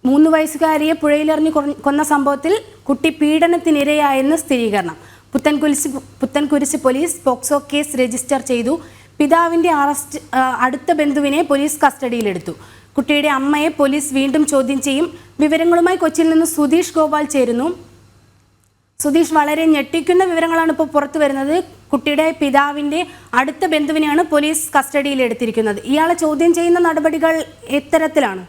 3 വയസ്സുകാരിയെ പുഴയിലെറിഞ്ഞ് കൊന്ന സംഭവത്തിൽ കുട്ടി പീഡനത്തിനിരയായെന്ന് സ്ഥിരീകരണം. Puthenkurish police POCSO case register ചെയ്തു. പിതാവിന്റെ അടുത്ത ബന്ധുവിനെ പോലീസ് കസ്റ്റഡിയിലെടുത്തു. കുട്ടിയുടെ അമ്മയെ പോലീസ് വീണ്ടും ചോദ്യം ചെയ്യും. വിവരങ്ങളുമായി കൊച്ചിയിൽ നിന്ന് സുധീഷ് ഗോപാൽ ചേരുന്നു. സുധീഷ്, വളരെ ഞെട്ടിക്കുന്ന വിവരങ്ങളാണ് ഇപ്പോൾ പുറത്തു വരുന്നത്. കുട്ടിയുടെ പിതാവിന്റെ അടുത്ത ബന്ധുവിനെയാണ് പോലീസ് കസ്റ്റഡിയിലെടുത്തിരിക്കുന്നത്. ഇയാളെ ചോദ്യം ചെയ്യുന്ന നടപടികൾ എത്തരത്തിലാണ്?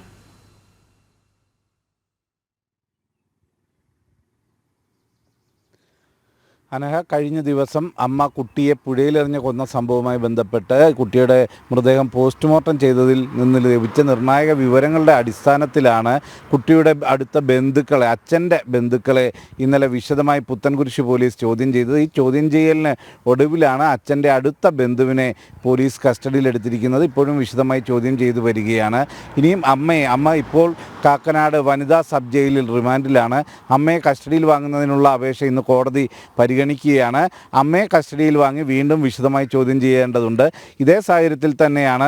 അനഘ, കഴിഞ്ഞ ദിവസം അമ്മ കുട്ടിയെ പുഴയിലെറിഞ്ഞ് കൊന്ന സംഭവവുമായി ബന്ധപ്പെട്ട് കുട്ടിയുടെ മൃതദേഹം പോസ്റ്റ്മോർട്ടം ചെയ്തതിൽ നിന്ന് ലഭിച്ച നിർണായക വിവരങ്ങളുടെ അടിസ്ഥാനത്തിലാണ് കുട്ടിയുടെ അടുത്ത ബന്ധുക്കളെ, അച്ഛൻ്റെ ബന്ധുക്കളെ ഇന്നലെ വിശദമായി പുത്തൻകുരിശ് പോലീസ് ചോദ്യം ചെയ്തത്. ഈ ചോദ്യം ചെയ്യലിന് ഒടുവിലാണ് അച്ഛൻ്റെ അടുത്ത ബന്ധുവിനെ പോലീസ് കസ്റ്റഡിയിലെടുത്തിരിക്കുന്നത്. ഇപ്പോഴും വിശദമായി ചോദ്യം ചെയ്തു വരികയാണ്. ഇനിയും അമ്മ ഇപ്പോൾ കാക്കനാട് വനിതാ സബ് ജയിലിൽ റിമാൻഡിലാണ്. അമ്മയെ കസ്റ്റഡിയിൽ വാങ്ങുന്നതിനുള്ള അപേക്ഷ ഇന്ന് കോടതി പരിഗണിക്കുകയാണ്. അമ്മയെ കസ്റ്റഡിയിൽ വാങ്ങി വീണ്ടും വിശദമായി ചോദ്യം ചെയ്യേണ്ടതുണ്ട്. ഇതേ സാഹചര്യത്തിൽ തന്നെയാണ്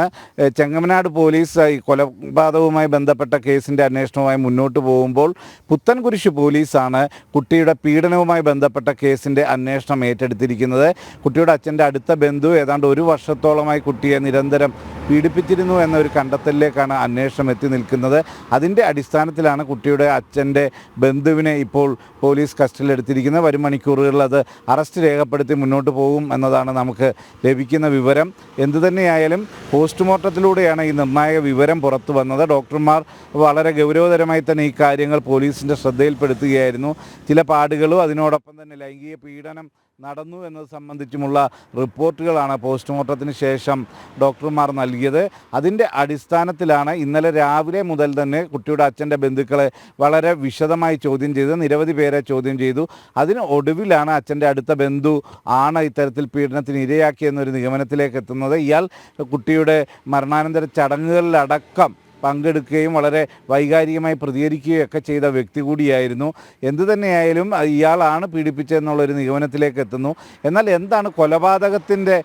ചെങ്ങമനാട് പോലീസ് കൊലപാതകവുമായി ബന്ധപ്പെട്ട കേസിൻ്റെ അന്വേഷണവുമായി മുന്നോട്ട് പോകുമ്പോൾ പുത്തൻകുരിശ് പോലീസാണ് കുട്ടിയുടെ പീഡനവുമായി ബന്ധപ്പെട്ട കേസിൻ്റെ അന്വേഷണം ഏറ്റെടുത്തിരിക്കുന്നത്. കുട്ടിയുടെ അച്ഛൻ്റെ അടുത്ത ബന്ധു ഏതാണ്ട് 1 വർഷത്തോളമായി കുട്ടിയെ നിരന്തരം പീഡിപ്പിച്ചിരുന്നു എന്നൊരു കണ്ടെത്തലിലേക്കാണ് അന്വേഷണം എത്തി നിൽക്കുന്നത്. അതിൻ്റെ അടിസ്ഥാനത്തിലാണ് കുട്ടിയുടെ അച്ഛൻ്റെ ബന്ധുവിനെ ഇപ്പോൾ പോലീസ് കസ്റ്റഡിയിലെടുത്തിരിക്കുന്നത്. വരും മണിക്കൂറുകളിൽ അത് അറസ്റ്റ് രേഖപ്പെടുത്തി മുന്നോട്ട് പോകും എന്നതാണ് നമുക്ക് ലഭിക്കുന്ന വിവരം. എന്തുതന്നെയായാലും പോസ്റ്റ്മോർട്ടത്തിലൂടെയാണ് ഈ നിർണായക വിവരം പുറത്തു വന്നത്. ഡോക്ടർമാർ വളരെ ഗൗരവതരമായി തന്നെ ഈ കാര്യങ്ങൾ പോലീസിൻ്റെ ശ്രദ്ധയിൽപ്പെടുത്തുകയായിരുന്നു. ചില പാടുകളും അതിനോടൊപ്പം തന്നെ ലൈംഗിക പീഡനം നടന്നു എന്നത് സംബന്ധിച്ചുമുള്ള റിപ്പോർട്ടുകളാണ് പോസ്റ്റ്മോർട്ടത്തിന് ശേഷം ഡോക്ടർമാർ നൽകിയത്. അതിൻ്റെ അടിസ്ഥാനത്തിലാണ് ഇന്നലെ രാവിലെ മുതൽ തന്നെ കുട്ടിയുടെ അച്ഛൻ്റെ ബന്ധുക്കളെ വളരെ വിശദമായി ചോദ്യം ചെയ്ത് നിരവധി പേരെ ചോദ്യം ചെയ്തു. അതിന് ഒടുവിലാണ് അച്ഛൻ്റെ അടുത്ത ബന്ധു ആണ് ഇത്തരത്തിൽ പീഡനത്തിന് ഇരയാക്കിയെന്നൊരു നിഗമനത്തിലേക്ക് എത്തുന്നത്. ഇയാൾ കുട്ടിയുടെ മരണാനന്തര ചടങ്ങുകളിലടക്കം പങ്കെടുക്കുകയും വളരെ വൈകാരികമായി പ്രതികരിക്കുകയും ഒക്കെ ചെയ്ത വ്യക്തി കൂടിയായിരുന്നു. എന്തുതന്നെയായാലും ഇയാളാണ് പീഡിപ്പിച്ചതെന്നുള്ളൊരു നിഗമനത്തിലേക്ക് എത്തുന്നു. എന്നാൽ എന്താണ് കൊലപാതകത്തിൻ്റെ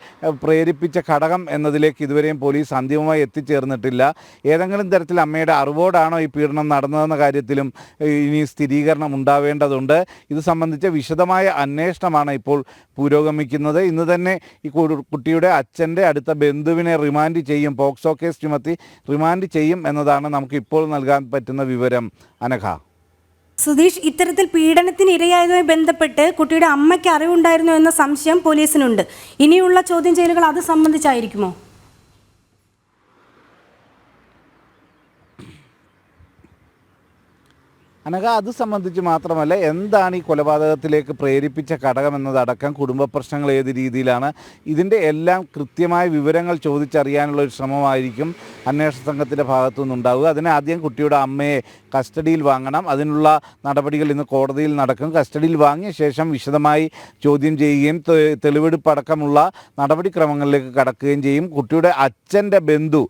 പ്രേരിപ്പിച്ച ഘടകം എന്നതിലേക്ക് ഇതുവരെയും പോലീസ് അന്തിമമായി എത്തിച്ചേർന്നിട്ടില്ല. ഏതെങ്കിലും തരത്തിൽ അമ്മയുടെ അറിവോടാണോ ഈ പീഡനം നടന്നതെന്ന കാര്യത്തിലും ഇനി സ്ഥിരീകരണം ഉണ്ടാവേണ്ടതുണ്ട്. ഇത് സംബന്ധിച്ച വിശദമായ അന്വേഷണമാണ് ഇപ്പോൾ പുരോഗമിക്കുന്നത്. ഇന്ന് തന്നെ ഈ കുട്ടിയുടെ അച്ഛൻ്റെ അടുത്ത ബന്ധുവിനെ റിമാൻഡ് ചെയ്യും, പോക്സോ കേസ് ചുമത്തി റിമാൻഡ് ചെയ്യും എന്നതാണ് നമുക്ക് ഇപ്പോൾ നൽകാൻ പറ്റുന്ന വിവരം. അനഘ, സുധീഷ്, ഇത്തരത്തിൽ പീഡനത്തിന് ഇരയായതുമായി ബന്ധപ്പെട്ട് കുട്ടിയുടെ അമ്മയ്ക്ക് അറിവുണ്ടായിരുന്നു എന്ന സംശയം പോലീസിനുണ്ട്. ഇനിയുള്ള ചോദ്യം ചെയ്യലുകൾ അത് സംബന്ധിച്ചായിരിക്കുമോ? അനഘ, അത് സംബന്ധിച്ച് മാത്രമല്ല, എന്താണ് ഈ കൊലപാതകത്തിലേക്ക് പ്രേരിപ്പിച്ച ഘടകം എന്നതടക്കം കുടുംബ പ്രശ്നങ്ങൾ ഏത് രീതിയിലാണ്, ഇതിൻ്റെ എല്ലാം കൃത്യമായ വിവരങ്ങൾ ചോദിച്ചറിയാനുള്ള ഒരു ശ്രമമായിരിക്കും അന്വേഷണ സംഘത്തിൻ്റെ ഭാഗത്തു നിന്നുണ്ടാവുക. അതിന് ആദ്യം കുട്ടിയുടെ അമ്മയെ കസ്റ്റഡിയിൽ വാങ്ങണം. അതിനുള്ള നടപടികൾ ഇന്ന് കോടതിയിൽ നടക്കും. കസ്റ്റഡിയിൽ വാങ്ങിയ ശേഷം വിശദമായി ചോദ്യം ചെയ്യുകയും തെളിവെടുപ്പടക്കമുള്ള നടപടിക്രമങ്ങളിലേക്ക് കടക്കുകയും ചെയ്യും. കുട്ടിയുടെ അച്ഛൻ്റെ ബന്ധു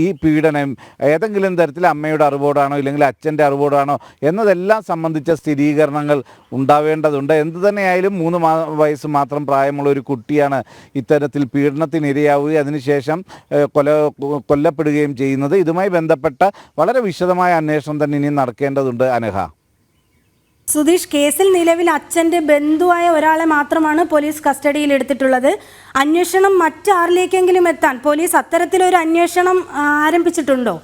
ഈ പീഡനം ഏതെങ്കിലും തരത്തിൽ അമ്മയുടെ അറിവോടാണോ ഇല്ലെങ്കിൽ അച്ഛൻ്റെ അറിവോടാണോ എന്നതെല്ലാം സംബന്ധിച്ച സ്ഥിരീകരണങ്ങൾ ഉണ്ടാവേണ്ടതുണ്ട്. എന്തുതന്നെയായാലും 3 വയസ്സ് മാത്രം പ്രായമുള്ള ഒരു കുട്ടിയാണ് ഇത്തരത്തിൽ പീഡനത്തിനിരയാവുകയും അതിനുശേഷം കൊല്ലപ്പെടുകയും ചെയ്യുന്നത്. ഇതുമായി ബന്ധപ്പെട്ട വളരെ വിശദമായ അന്വേഷണം തന്നെ ഇനി നടക്കേണ്ടതുണ്ട്. അനഘ, സുധീഷ്, കേസിൽ നിലവിൽ അച്ഛൻ്റെ ബന്ധുവായ ഒരാളെ മാത്രമാണ് പോലീസ് കസ്റ്റഡിയിൽ എടുത്തിട്ടുള്ളത്. അന്വേഷണം മറ്റാരിലേക്കെങ്കിലും എത്താൻ പോലീസ് അത്തരത്തിലൊരു അന്വേഷണം ആരംഭിച്ചിട്ടുണ്ടോ?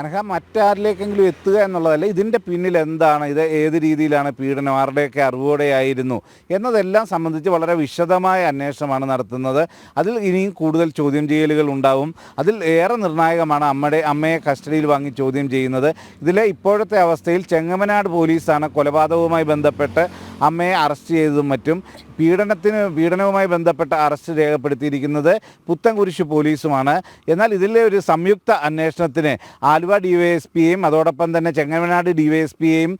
അനഘ, മറ്റാരിലേക്കെങ്കിലും എത്തുക എന്നുള്ളതല്ല, ഇതിൻ്റെ പിന്നിൽ എന്താണ്, ഇത് ഏത് രീതിയിലാണ് പീഡനം, ആരുടെയൊക്കെ അറിവോടെയായിരുന്നു എന്നതെല്ലാം സംബന്ധിച്ച് വളരെ വിശദമായ അന്വേഷണമാണ് നടത്തുന്നത്. അതിൽ ഇനിയും കൂടുതൽ ചോദ്യം ചെയ്യലുകൾ ഉണ്ടാവും. അതിൽ ഏറെ നിർണായകമാണ് അമ്മയെ കസ്റ്റഡിയിൽ വാങ്ങി ചോദ്യം ചെയ്യുന്നത്. ഇതിലെ ഇപ്പോഴത്തെ അവസ്ഥയിൽ ചെങ്ങമനാട് പോലീസാണ് കൊലപാതകവുമായി ബന്ധപ്പെട്ട് അമ്മയെ അറസ്റ്റ് ചെയ്തതും മറ്റും. പീഡനവുമായി ബന്ധപ്പെട്ട അറസ്റ്റ് രേഖപ്പെടുത്തിയിരിക്കുന്നത് പുത്തൻകുരിശ് പോലീസുമാണ്. എന്നാൽ ഇതിലെ ഒരു സംയുക്ത അന്വേഷണത്തിന് ആലുവ ഡിവൈഎസ്പിയെയും അതോടൊപ്പം തന്നെ ചെങ്ങമനാട് ഡിവൈഎസ്പിയെയും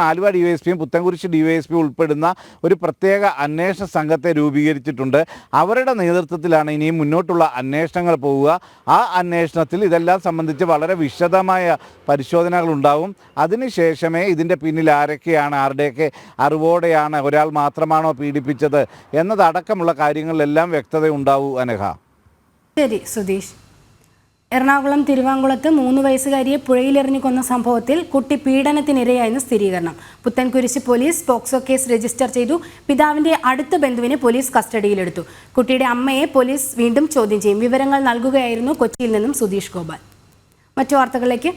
ആലുവ ഡിവൈഎസ്പിയും പുത്തൻകുരിശ് ഡിവൈഎസ്പി ഉൾപ്പെടുന്ന ഒരു പ്രത്യേക അന്വേഷണ സംഘത്തെ രൂപീകരിച്ചിട്ടുണ്ട്. അവരുടെ നേതൃത്വത്തിലാണ് ഇനിയും മുന്നോട്ടുള്ള അന്വേഷണങ്ങൾ പോവുക. ആ അന്വേഷണത്തിൽ ഇതെല്ലാം സംബന്ധിച്ച് വളരെ വിശദമായ പരിശോധനകൾ ഉണ്ടാവും. അതിനുശേഷമേ ഇതിൻ്റെ പിന്നിൽ ആരൊക്കെയാണ്, ആരുടെയൊക്കെ അറിവോടെയാണ് ഒരാൾ മാത്രമാണോ പീഡിപ്പിച്ചത് എന്നതടക്കമുള്ള കാര്യങ്ങളിലെല്ലാം വ്യക്തത ഉണ്ടാവൂ അനഘ. ശരി സുധീഷ്. എറണാകുളം തിരുവാങ്കുളത്ത് 3 വയസ്സുകാരിയെ പുഴയിലെറിഞ്ഞു കൊന്ന സംഭവത്തിൽ കുട്ടി പീഡനത്തിനിരയായെന്ന് സ്ഥിരീകരണം. Puthenkurish police POCSO case register ചെയ്തു. പിതാവിന്റെ അടുത്ത ബന്ധുവിനെ പോലീസ് കസ്റ്റഡിയിലെടുത്തു. കുട്ടിയുടെ അമ്മയെ പോലീസ് വീണ്ടും ചോദ്യം ചെയ്യും. വിവരങ്ങൾ നൽകുകയായിരുന്നു കൊച്ചിയിൽ നിന്നും സുധീഷ് ഗോപാൽ. മറ്റു വാർത്തകളിലേക്ക്.